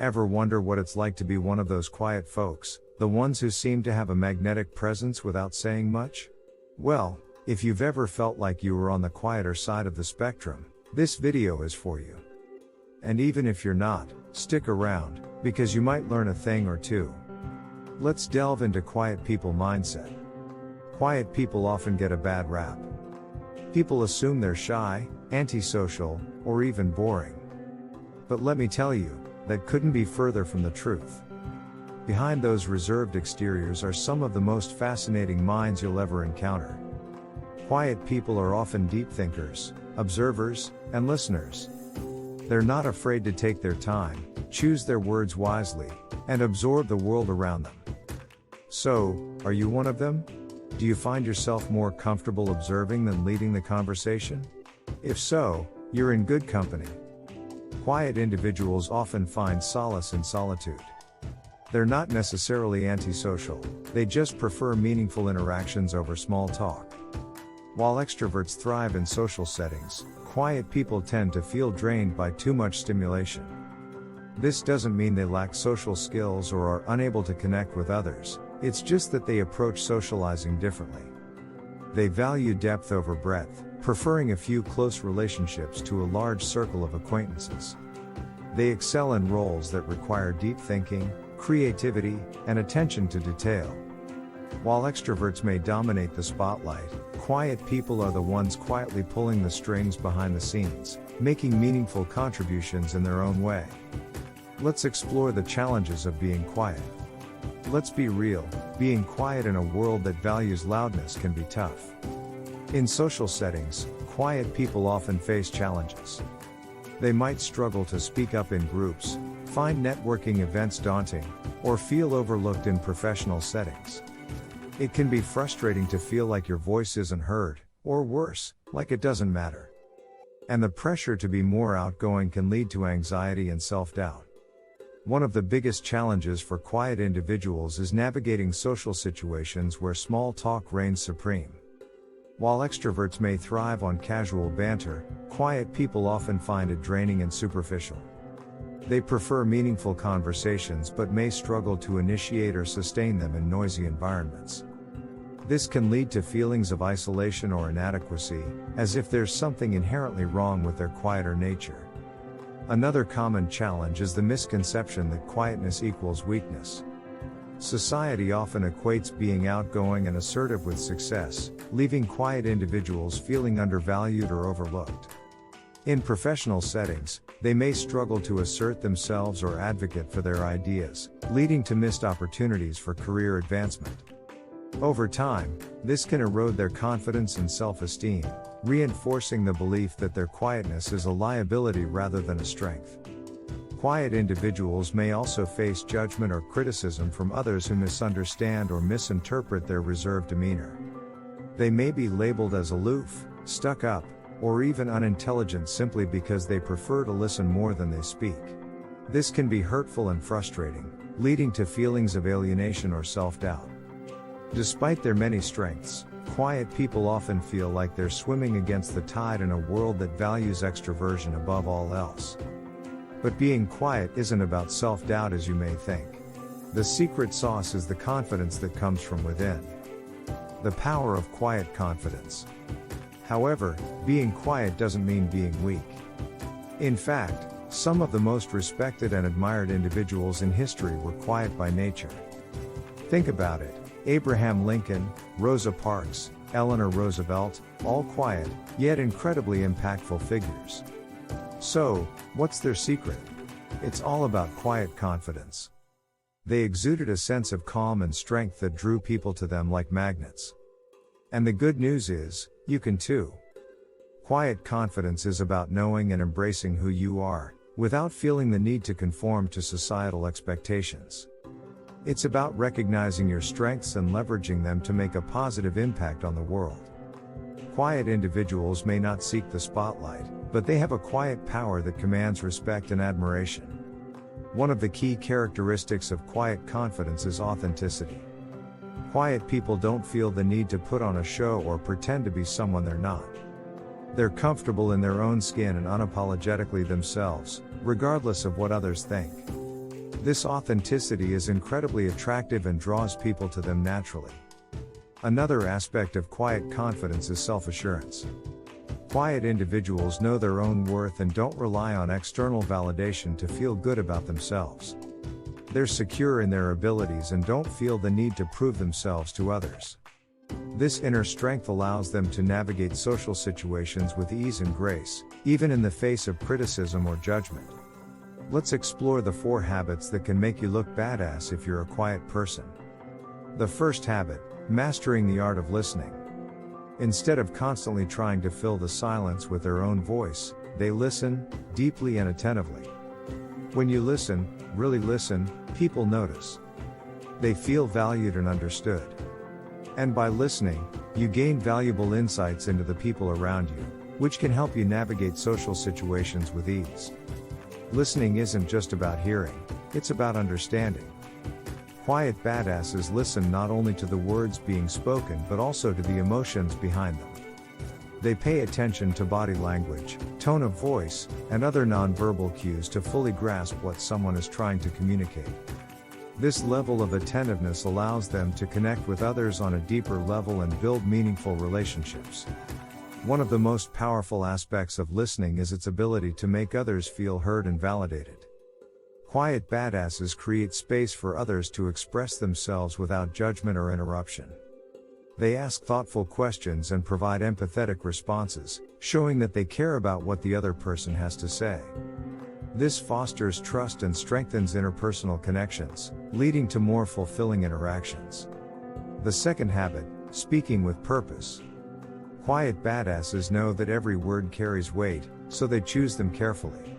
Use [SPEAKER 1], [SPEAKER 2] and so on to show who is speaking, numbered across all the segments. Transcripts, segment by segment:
[SPEAKER 1] Ever wonder what it's like to be one of those quiet folks, the ones who seem to have a magnetic presence without saying much? Well, if you've ever felt like you were on the quieter side of the spectrum, this video is for you. And even if you're not, stick around, because you might learn a thing or two. Let's delve into quiet people mindset. Quiet people often get a bad rap. People assume they're shy, antisocial, or even boring. But let me tell you, that couldn't be further from the truth. Behind those reserved exteriors are some of the most fascinating minds you'll ever encounter. Quiet people are often deep thinkers, observers, and listeners. They're not afraid to take their time, choose their words wisely, and absorb the world around them. So, are you one of them? Do you find yourself more comfortable observing than leading the conversation? If so, you're in good company. Quiet individuals often find solace in solitude. They're not necessarily antisocial, they just prefer meaningful interactions over small talk. While extroverts thrive in social settings, quiet people tend to feel drained by too much stimulation. This doesn't mean they lack social skills or are unable to connect with others, it's just that they approach socializing differently. They value depth over breadth, preferring a few close relationships to a large circle of acquaintances. They excel in roles that require deep thinking, creativity, and attention to detail. While extroverts may dominate the spotlight, quiet people are the ones quietly pulling the strings behind the scenes, making meaningful contributions in their own way. Let's explore the challenges of being quiet. Let's be real, being quiet in a world that values loudness can be tough. In social settings, quiet people often face challenges. They might struggle to speak up in groups, find networking events daunting, or feel overlooked in professional settings. It can be frustrating to feel like your voice isn't heard, or worse, like it doesn't matter. And the pressure to be more outgoing can lead to anxiety and self-doubt. One of the biggest challenges for quiet individuals is navigating social situations where small talk reigns supreme. While extroverts may thrive on casual banter, quiet people often find it draining and superficial. They prefer meaningful conversations but may struggle to initiate or sustain them in noisy environments. This can lead to feelings of isolation or inadequacy, as if there's something inherently wrong with their quieter nature. Another common challenge is the misconception that quietness equals weakness. Society often equates being outgoing and assertive with success, leaving quiet individuals feeling undervalued or overlooked. In professional settings, they may struggle to assert themselves or advocate for their ideas, leading to missed opportunities for career advancement. Over time, this can erode their confidence and self-esteem, reinforcing the belief that their quietness is a liability rather than a strength. Quiet individuals may also face judgment or criticism from others who misunderstand or misinterpret their reserved demeanor. They may be labeled as aloof, stuck up, or even unintelligent simply because they prefer to listen more than they speak. This can be hurtful and frustrating, leading to feelings of alienation or self-doubt. Despite their many strengths, quiet people often feel like they're swimming against the tide in a world that values extroversion above all else. But being quiet isn't about self-doubt as you may think. The secret sauce is the confidence that comes from within. The power of quiet confidence. However, being quiet doesn't mean being weak. In fact, some of the most respected and admired individuals in history were quiet by nature. Think about it. Abraham Lincoln, Rosa Parks, Eleanor Roosevelt, all quiet, yet incredibly impactful figures. So, what's their secret? It's all about quiet confidence. They exuded a sense of calm and strength that drew people to them like magnets. And the good news is, you can too. Quiet confidence is about knowing and embracing who you are, without feeling the need to conform to societal expectations. It's about recognizing your strengths and leveraging them to make a positive impact on the world. Quiet individuals may not seek the spotlight, but they have a quiet power that commands respect and admiration. One of the key characteristics of quiet confidence is authenticity. Quiet people don't feel the need to put on a show or pretend to be someone they're not. They're comfortable in their own skin and unapologetically themselves, regardless of what others think. This authenticity is incredibly attractive and draws people to them naturally. Another aspect of quiet confidence is self-assurance. Quiet individuals know their own worth and don't rely on external validation to feel good about themselves. They're secure in their abilities and don't feel the need to prove themselves to others. This inner strength allows them to navigate social situations with ease and grace, even in the face of criticism or judgment. Let's explore the 4 habits that can make you look badass if you're a quiet person. The first habit, mastering the art of listening. Instead of constantly trying to fill the silence with their own voice, they listen, deeply and attentively. When you listen, really listen, people notice. They feel valued and understood. And by listening, you gain valuable insights into the people around you, which can help you navigate social situations with ease. Listening isn't just about hearing, it's about understanding. Quiet badasses listen not only to the words being spoken but also to the emotions behind them. They pay attention to body language, tone of voice, and other nonverbal cues to fully grasp what someone is trying to communicate. This level of attentiveness allows them to connect with others on a deeper level and build meaningful relationships. One of the most powerful aspects of listening is its ability to make others feel heard and validated. Quiet badasses create space for others to express themselves without judgment or interruption. They ask thoughtful questions and provide empathetic responses, showing that they care about what the other person has to say. This fosters trust and strengthens interpersonal connections, leading to more fulfilling interactions. The second habit, speaking with purpose. Quiet badasses know that every word carries weight, so they choose them carefully.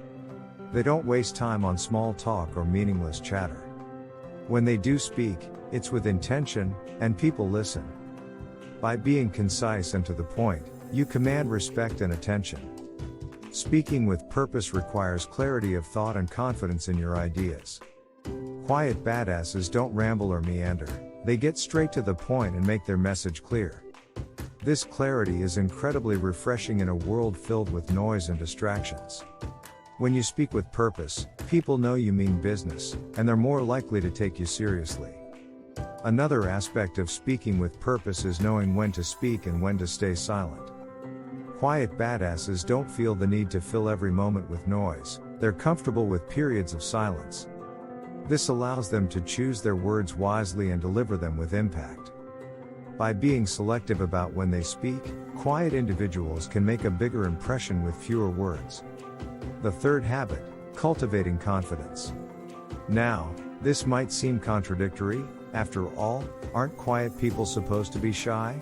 [SPEAKER 1] They don't waste time on small talk or meaningless chatter. When they do speak, it's with intention, and people listen. By being concise and to the point, you command respect and attention. Speaking with purpose requires clarity of thought and confidence in your ideas. Quiet badasses don't ramble or meander, they get straight to the point and make their message clear. This clarity is incredibly refreshing in a world filled with noise and distractions. When you speak with purpose, people know you mean business, and they're more likely to take you seriously. Another aspect of speaking with purpose is knowing when to speak and when to stay silent. Quiet badasses don't feel the need to fill every moment with noise, they're comfortable with periods of silence. This allows them to choose their words wisely and deliver them with impact. By being selective about when they speak, quiet individuals can make a bigger impression with fewer words. The third habit, cultivating confidence. Now, this might seem contradictory. After all, aren't quiet people supposed to be shy?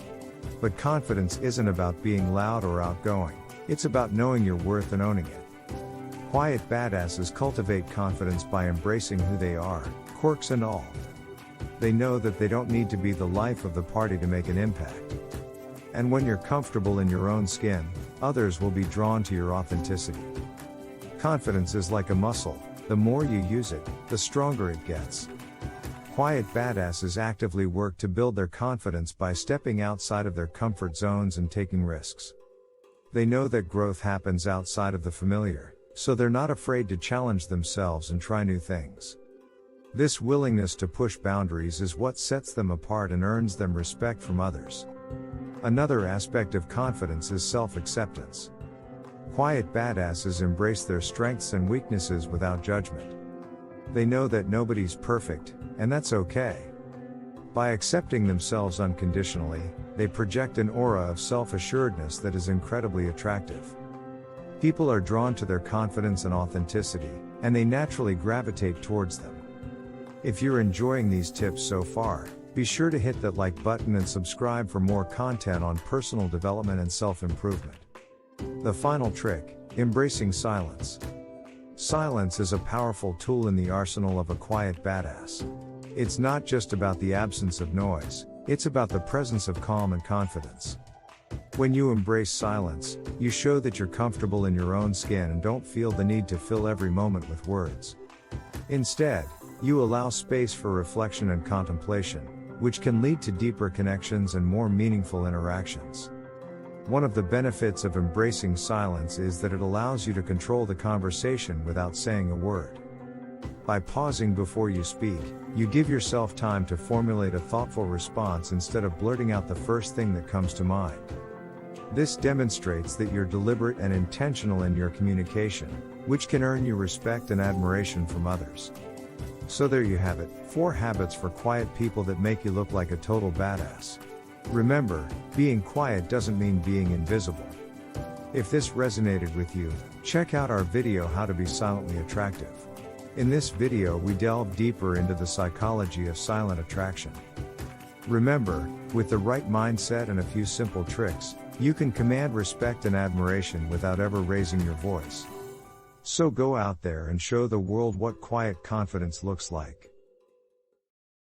[SPEAKER 1] But confidence isn't about being loud or outgoing, it's about knowing your worth and owning it. Quiet badasses cultivate confidence by embracing who they are, quirks and all. They know that they don't need to be the life of the party to make an impact. And when you're comfortable in your own skin, others will be drawn to your authenticity. Confidence is like a muscle, the more you use it, the stronger it gets. Quiet badasses actively work to build their confidence by stepping outside of their comfort zones and taking risks. They know that growth happens outside of the familiar, so they're not afraid to challenge themselves and try new things. This willingness to push boundaries is what sets them apart and earns them respect from others. Another aspect of confidence is self-acceptance. Quiet badasses embrace their strengths and weaknesses without judgment. They know that nobody's perfect, and that's okay. By accepting themselves unconditionally, they project an aura of self-assuredness that is incredibly attractive. People are drawn to their confidence and authenticity, and they naturally gravitate towards them. If you're enjoying these tips so far, be sure to hit that like button and subscribe for more content on personal development and self-improvement. The final trick, embracing silence. Silence is a powerful tool in the arsenal of a quiet badass. It's not just about the absence of noise, it's about the presence of calm and confidence. When you embrace silence, you show that you're comfortable in your own skin and don't feel the need to fill every moment with words. Instead, you allow space for reflection and contemplation, which can lead to deeper connections and more meaningful interactions. One of the benefits of embracing silence is that it allows you to control the conversation without saying a word. By pausing before you speak, you give yourself time to formulate a thoughtful response instead of blurting out the first thing that comes to mind. This demonstrates that you're deliberate and intentional in your communication, which can earn you respect and admiration from others. So there you have it, 4 habits for quiet people that make you look like a total badass. Remember, being quiet doesn't mean being invisible. If this resonated with you, check out our video How to Be Silently Attractive. In this video we delve deeper into the psychology of silent attraction. Remember, with the right mindset and a few simple tricks, you can command respect and admiration without ever raising your voice. So go out there and show the world what quiet confidence looks like.